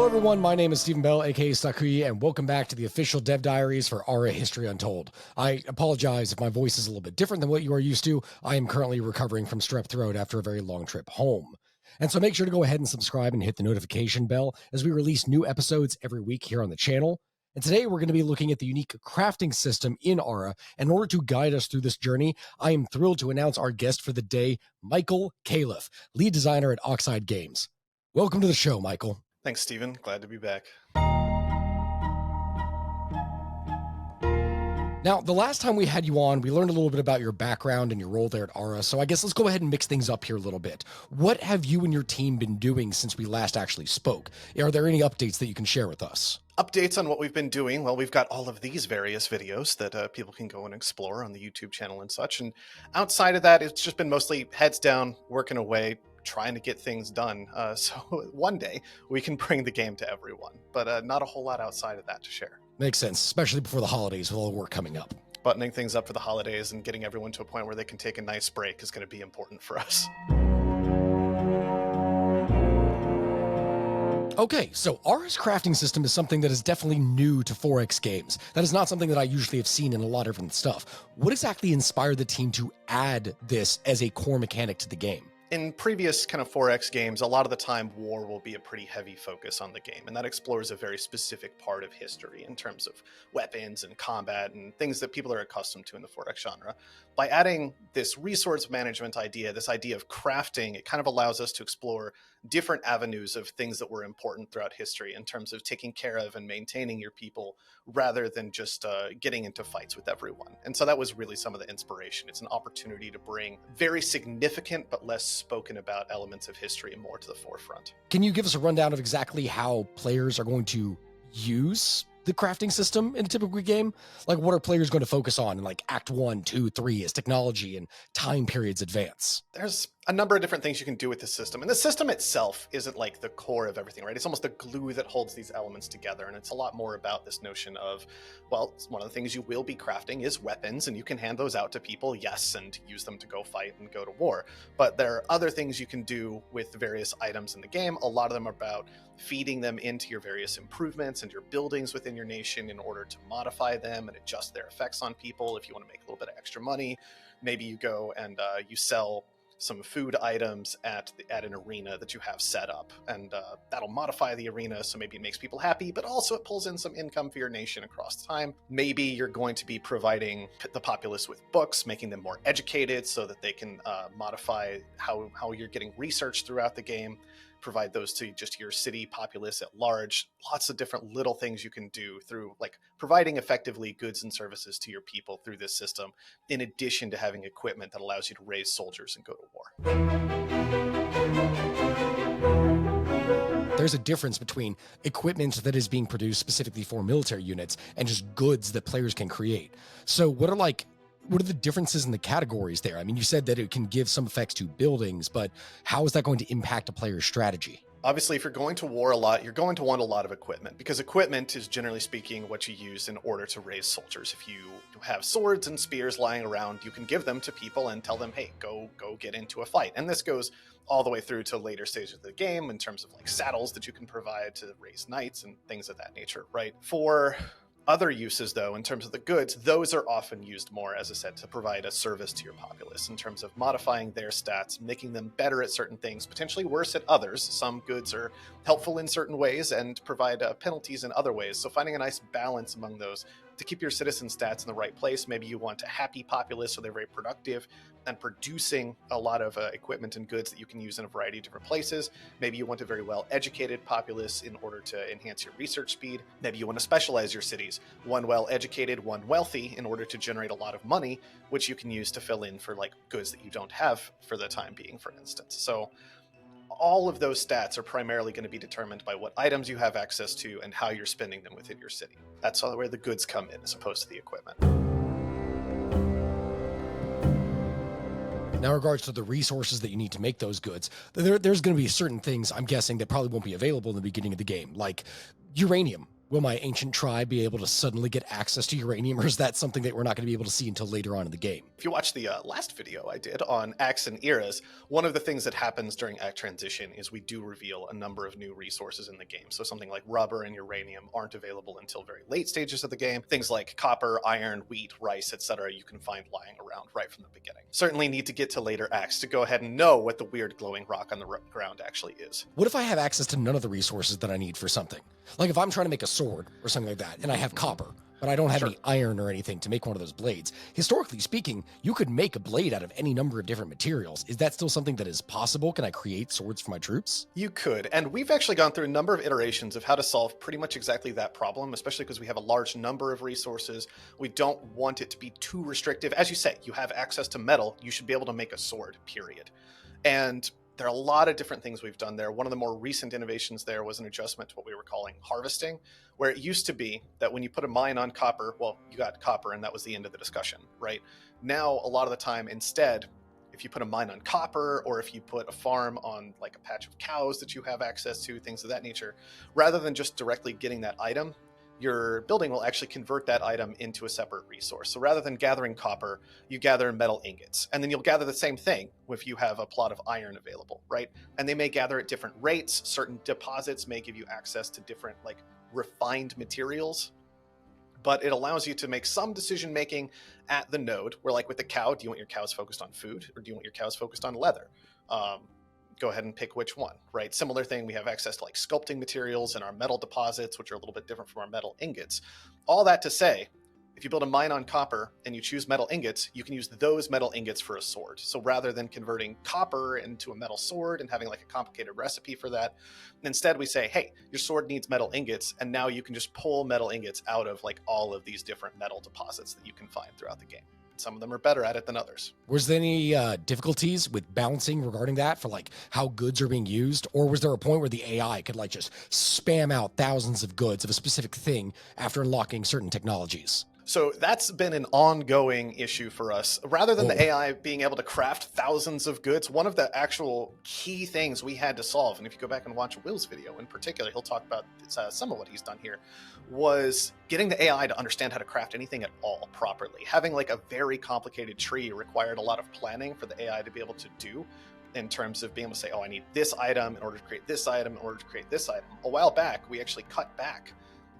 Hello everyone, my name is Stephen Bell, aka Sakui, and welcome back to the official Dev Diaries for Aura History Untold. I apologize if my voice is a little bit different than what you are used to. I am currently recovering from strep throat after a very long trip home. And so make sure to go ahead and subscribe and hit the notification bell as we release new episodes every week here on the channel. And today we're going to be looking at the unique crafting system in Aura. In order to guide us through this journey, I am thrilled to announce our guest for the day, Michael Califf, lead designer at Oxide Games. Welcome to the show, Michael. Thanks, Stephen. Glad to be back. Now, the last time we had you on, we learned a little bit about your background and your role there at Aura, so I guess let's go ahead and mix things up here a little bit. What have you and your team been doing since we last actually spoke? Are there any updates that you can share with us? Updates on what we've been doing. Well, we've got all of these various videos that people can go and explore on the YouTube channel and such. And outside of that, it's just been mostly heads down, working away, trying to get things done. So one day we can bring the game to everyone, but not a whole lot outside of that to share. Makes sense, especially before the holidays with all the work coming up. Buttoning things up for the holidays and getting everyone to a point where they can take a nice break is going to be important for us. Okay, so Aura's crafting system is something that is definitely new to 4X games. That is not something that I usually have seen in a lot of different stuff. What exactly inspired the team to add this as a core mechanic to the game? In previous kind of 4X games, a lot of the time war will be a pretty heavy focus on the game, and that explores a very specific part of history in terms of weapons and combat and things that people are accustomed to in the 4X genre. By adding this resource management idea, this idea of crafting, it kind of allows us to explore different avenues of things that were important throughout history in terms of taking care of and maintaining your people rather than just getting into fights with everyone. And so that was really some of the inspiration. It's an opportunity to bring very significant but less spoken about elements of history more to the forefront. Can you give us a rundown of exactly how players are going to use the crafting system in a typical game? Like, what are players going to focus on in like Act 1, 2, 3 as technology and time periods advance? There's a number of different things you can do with the system. And the system itself isn't like the core of everything, right? It's almost the glue that holds these elements together. And it's a lot more about this notion of, well, one of the things you will be crafting is weapons, and you can hand those out to people, yes, and use them to go fight and go to war. But there are other things you can do with the various items in the game. A lot of them are about feeding them into your various improvements and your buildings within your nation in order to modify them and adjust their effects on people. If you want to make a little bit of extra money, maybe you go and you sell some food items at an arena that you have set up, and that'll modify the arena, so maybe it makes people happy, but also it pulls in some income for your nation across time. Maybe you're going to be providing the populace with books, making them more educated so that they can modify how you're getting research throughout the game, provide those to just your city populace at large. Lots of different little things you can do through like providing effectively goods and services to your people through this system, in addition to having equipment that allows you to raise soldiers and go to war. There's a difference between equipment that is being produced specifically for military units and just goods that players can create. So what are the differences in the categories there? I mean, you said that it can give some effects to buildings, but how is that going to impact a player's strategy? Obviously, if you're going to war a lot, you're going to want a lot of equipment, because equipment is generally speaking what you use in order to raise soldiers. If you have swords and spears lying around, you can give them to people and tell them, hey, go get into a fight. And this goes all the way through to later stages of the game in terms of like saddles that you can provide to raise knights and things of that nature, right? For other uses, though, in terms of the goods, those are often used more, as I said, to provide a service to your populace in terms of modifying their stats, making them better at certain things, potentially worse at others. Some goods are helpful in certain ways and provide penalties in other ways. So finding a nice balance among those to keep your citizen stats in the right place. Maybe you want a happy populace so they're very productive and producing a lot of equipment and goods that you can use in a variety of different places. Maybe you want a very well-educated populace in order to enhance your research speed. Maybe you want to specialize your cities, one well-educated, one wealthy, in order to generate a lot of money, which you can use to fill in for like goods that you don't have for the time being, for instance. So all of those stats are primarily going to be determined by what items you have access to and how you're spending them within your city. That's where the goods come in as opposed to the equipment. Now, in regards to the resources that you need to make those goods, there's going to be certain things, I'm guessing, that probably won't be available in the beginning of the game, like uranium. Will my ancient tribe be able to suddenly get access to uranium, or is that something that we're not going to be able to see until later on in the game? If you watch the last video I did on acts and eras, one of the things that happens during act transition is we do reveal a number of new resources in the game. So something like rubber and uranium aren't available until very late stages of the game. Things like copper, iron, wheat, rice, etc. you can find lying around right from the beginning. Certainly need to get to later acts to go ahead and know what the weird glowing rock on the ground actually is. What if I have access to none of the resources that I need for something? Like if I'm trying to make a sword or something like that, and I have copper, but I don't have any iron or anything to make one of those blades. Historically speaking, you could make a blade out of any number of different materials. Is that still something that is possible? Can I create swords for my troops? You could, and we've actually gone through a number of iterations of how to solve pretty much exactly that problem, especially because we have a large number of resources. We don't want it to be too restrictive. As you say, you have access to metal, you should be able to make a sword, period. And there are a lot of different things we've done there. One of the more recent innovations there was an adjustment to what we were calling harvesting, where it used to be that when you put a mine on copper, well, you got copper and that was the end of the discussion, right? Now, a lot of the time, instead, if you put a mine on copper or if you put a farm on like a patch of cows that you have access to, things of that nature, rather than just directly getting that item, your building will actually convert that item into a separate resource. So rather than gathering copper, you gather metal ingots. And then you'll gather the same thing if you have a plot of iron available, right? And they may gather at different rates. Certain deposits may give you access to different like refined materials. But it allows you to make some decision making at the node where, like with the cow, do you want your cows focused on food or do you want your cows focused on leather? Go ahead and pick which one, right? Similar thing, we have access to like sculpting materials and our metal deposits, which are a little bit different from our metal ingots. All that to say, if you build a mine on copper and you choose metal ingots, you can use those metal ingots for a sword. So rather than converting copper into a metal sword and having like a complicated recipe for that, instead we say, hey, your sword needs metal ingots, and now you can just pull metal ingots out of like all of these different metal deposits that you can find throughout the game. Some of them are better at it than others. Was there any difficulties with balancing regarding that for like how goods are being used? Or was there a point where the AI could like just spam out thousands of goods of a specific thing after unlocking certain technologies? So that's been an ongoing issue for us. Rather than the AI being able to craft thousands of goods, one of the actual key things we had to solve, and if you go back and watch Will's video in particular, he'll talk about some of what he's done here, was getting the AI to understand how to craft anything at all properly. Having like a very complicated tree required a lot of planning for the AI to be able to do, in terms of being able to say, oh, I need this item in order to create this item, in order to create this item. A while back, we actually cut back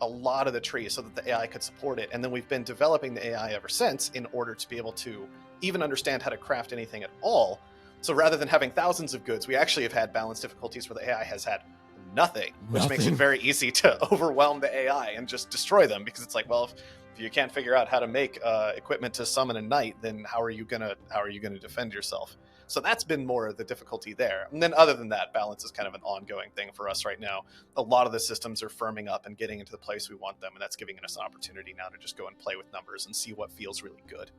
a lot of the tree so that the AI could support it. And then we've been developing the AI ever since in order to be able to even understand how to craft anything at all. So rather than having thousands of goods, we actually have had balance difficulties where the AI has had nothing, which makes it very easy to overwhelm the AI and just destroy them, because it's like, well, if you can't figure out how to make equipment to summon a knight, then how are you gonna defend yourself? So that's been more of the difficulty there. And then other than that, balance is kind of an ongoing thing for us right now. A lot of the systems are firming up and getting into the place we want them, and that's giving us an opportunity now to just go and play with numbers and see what feels really good.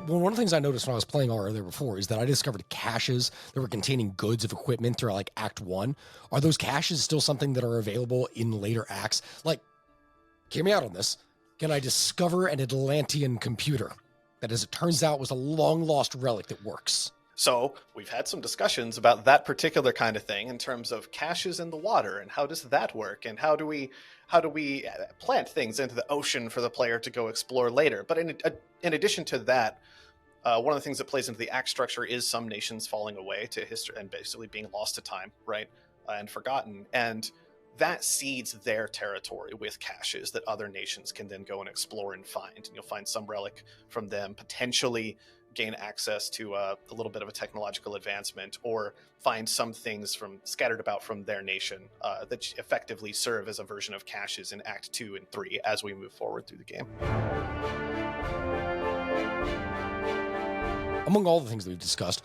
Well, one of the things I noticed when I was playing earlier before is that I discovered caches that were containing goods of equipment throughout like Act 1. Are those caches still something that are available in later acts? Like, hear me out on this. Can I discover an Atlantean computer that, as it turns out, was a long-lost relic that works? So we've had some discussions about that particular kind of thing in terms of caches in the water and how does that work, and how do we plant things into the ocean for the player to go explore later. But in addition to that, one of the things that plays into the act structure is some nations falling away to history and basically being lost to time, right, and forgotten. And that seeds their territory with caches that other nations can then go and explore and find. And you'll find some relic from them, potentially gain access to a little bit of a technological advancement, or find some things from scattered about from their nation that effectively serve as a version of caches in Act 2 and 3 as we move forward through the game. Among all the things that we've discussed,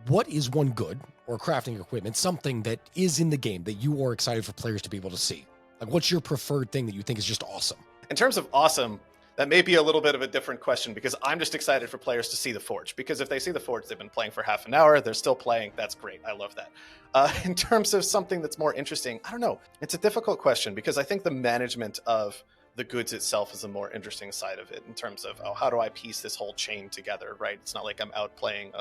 what is one good or crafting equipment, something that is in the game that you are excited for players to be able to see? Like, what's your preferred thing that you think is just awesome? In terms of awesome, that may be a little bit of a different question, because I'm just excited for players to see the Forge. Because if they see the Forge, they've been playing for half an hour, they're still playing, that's great, I love that. In terms of something that's more interesting, I don't know. It's a difficult question, because I think the management of the goods itself is a more interesting side of it, in terms of, oh, how do I piece this whole chain together, right? It's not like I'm out playing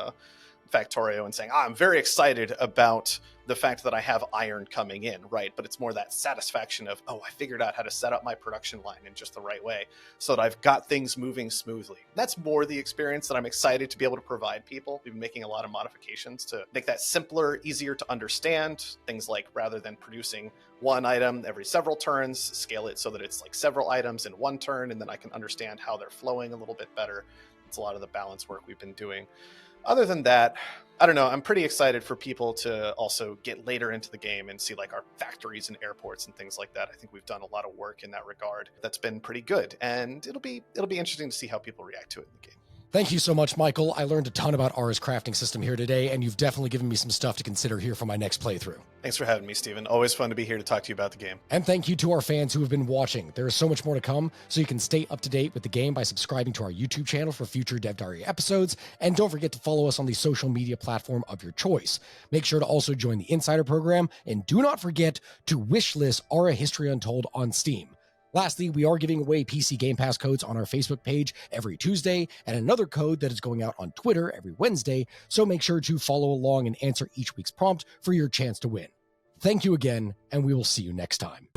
Factorio and saying, I'm very excited about the fact that I have iron coming in, right? But it's more that satisfaction of, oh, I figured out how to set up my production line in just the right way so that I've got things moving smoothly. That's more the experience that I'm excited to be able to provide people. We've been making a lot of modifications to make that simpler, easier to understand. Things like, rather than producing one item every several turns, scale it so that it's like several items in one turn, and then I can understand how they're flowing a little bit better. It's a lot of the balance work we've been doing. Other than that, I don't know. I'm pretty excited for people to also get later into the game and see like our factories and airports and things like that. I think we've done a lot of work in that regard. That's been pretty good, and it'll be interesting to see how people react to it in the game. Thank you so much, Michael. I learned a ton about Ara's crafting system here today, and you've definitely given me some stuff to consider here for my next playthrough. Thanks for having me, Steven. Always fun to be here to talk to you about the game. And thank you to our fans who have been watching. There is so much more to come, so you can stay up to date with the game by subscribing to our YouTube channel for future Dev Diary episodes, and don't forget to follow us on the social media platform of your choice. Make sure to also join the Insider program, and do not forget to wishlist Ara History Untold on Steam. Lastly, we are giving away PC Game Pass codes on our Facebook page every Tuesday, and another code that is going out on Twitter every Wednesday, so make sure to follow along and answer each week's prompt for your chance to win. Thank you again, and we will see you next time.